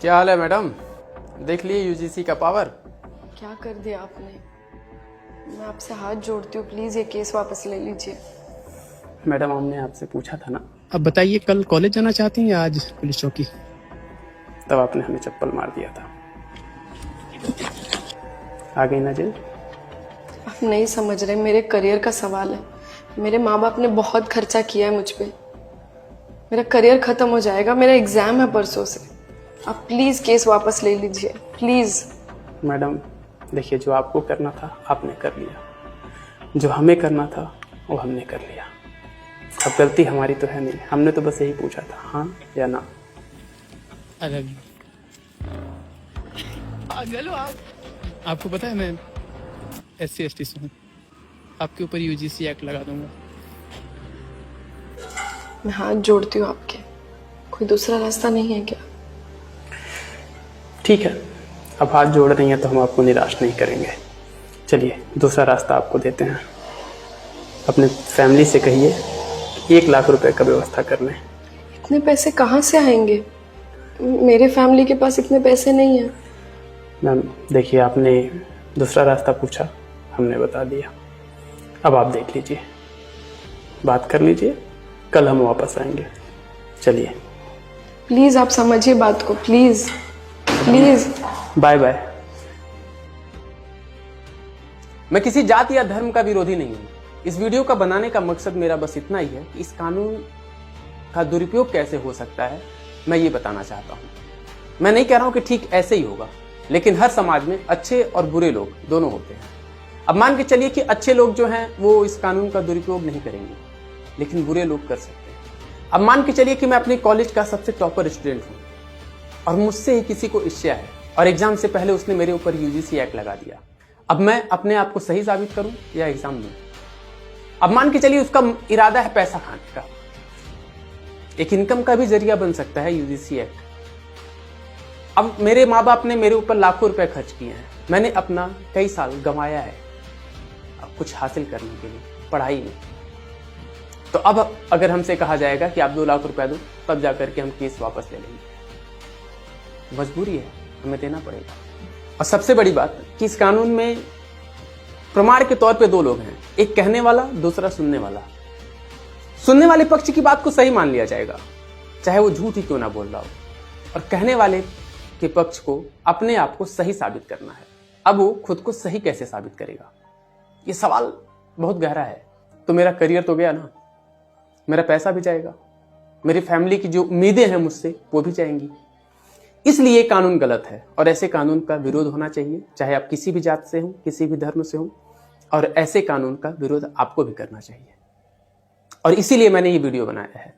क्या हाल है मैडम? देख लिए यूजीसी का पावर? क्या कर दिया आपने? मैं आपसे हाथ जोड़ती हूँ, प्लीज ये केस वापस ले लीजिए। मैडम हमने आपसे पूछा था ना, अब बताइए, कल कॉलेज जाना चाहती हैं या आज पुलिस चौकी? तब आपने हमें चप्पल मार दिया था। आ गई ना जेल? आप नहीं समझ रहे, मेरे करियर का सवाल है। मेरे माँ बाप ने बहुत खर्चा किया है मुझ पे। मेरा करियर खत्म हो जाएगा, मेरा एग्जाम है परसों से। आप प्लीज केस वापस ले लीजिए, प्लीज। मैडम देखिए, जो आपको करना था आपने कर लिया, जो हमें करना था वो हमने कर लिया। अब गलती हमारी तो है नहीं, हमने तो बस यही पूछा था, हाँ या ना। अरे पागल हो आप? आपको पता है मैं SC/ST से हूँ, आपके ऊपर UGC एक्ट लगा दूंगा। मैं हाथ जोड़ती हूँ आपके, कोई दूसरा रास्ता नहीं है क्या? ठीक है, अब हाथ जोड़ रही हैं तो हम आपको निराश नहीं करेंगे। चलिए दूसरा रास्ता आपको देते हैं। अपने फैमिली से कहिए 1 लाख रुपए का व्यवस्था कर लें। इतने पैसे कहाँ से आएंगे? मेरे फैमिली के पास इतने पैसे नहीं है। मैम देखिए, आपने दूसरा रास्ता पूछा, हमने बता दिया। अब आप देख लीजिए, बात कर लीजिए, कल हम वापस आएंगे। चलिए प्लीज आप समझिए बात को, प्लीज प्लीज। Bye bye. मैं किसी जाति या धर्म का विरोधी नहीं हूं। इस वीडियो का बनाने का मकसद मेरा बस इतना ही है कि इस कानून का दुरुपयोग कैसे हो सकता है, मैं ये बताना चाहता हूं। मैं नहीं कह रहा हूं कि ठीक ऐसे ही होगा, लेकिन हर समाज में अच्छे और बुरे लोग दोनों होते हैं। अब मान के चलिए कि अच्छे लोग जो हैं वो इस कानून का दुरुपयोग नहीं करेंगे, लेकिन बुरे लोग कर सकते हैं। अब मान के चलिए कि मैं अपने कॉलेज का सबसे टॉपर स्टूडेंट हूं और मुझसे ही किसी को ईर्ष्या है और एग्जाम से पहले उसने मेरे ऊपर UGC एक्ट लगा दिया। अब मैं अपने आप को सही साबित करूं या एग्जाम दूं? अब मान के चलिए उसका इरादा है पैसा खाने का, एक इनकम का भी जरिया बन सकता है UGC एक्ट। अब मेरे माँ बाप ने मेरे ऊपर लाखों रुपए खर्च किए हैं, मैंने अपना कई साल गंवाया है अब कुछ हासिल करने के लिए पढ़ाई में। तो अब अगर हमसे कहा जाएगा कि आप 2 लाख रुपए दो, तब जाकर के हम केस वापस ले लेंगे। मजबूरी है, हमें देना पड़ेगा। और सबसे बड़ी बात कि इस कानून में प्रमाण के तौर पे 2 लोग हैं, एक कहने वाला, दूसरा सुनने वाला। सुनने वाले पक्ष की बात को सही मान लिया जाएगा, चाहे वो झूठ ही क्यों ना बोल रहा हो, और कहने वाले के पक्ष को अपने आप को सही साबित करना है। अब वो खुद को सही कैसे साबित करेगा, ये सवाल बहुत गहरा है। तो मेरा करियर तो गया ना, मेरा पैसा भी जाएगा, मेरी फैमिली की जो उम्मीदें हैं मुझसे वो भी जाएंगी। इसलिए कानून गलत है और ऐसे कानून का विरोध होना चाहिए, चाहे आप किसी भी जात से हो, किसी भी धर्म से हो, और ऐसे कानून का विरोध आपको भी करना चाहिए। और इसीलिए मैंने ये वीडियो बनाया है।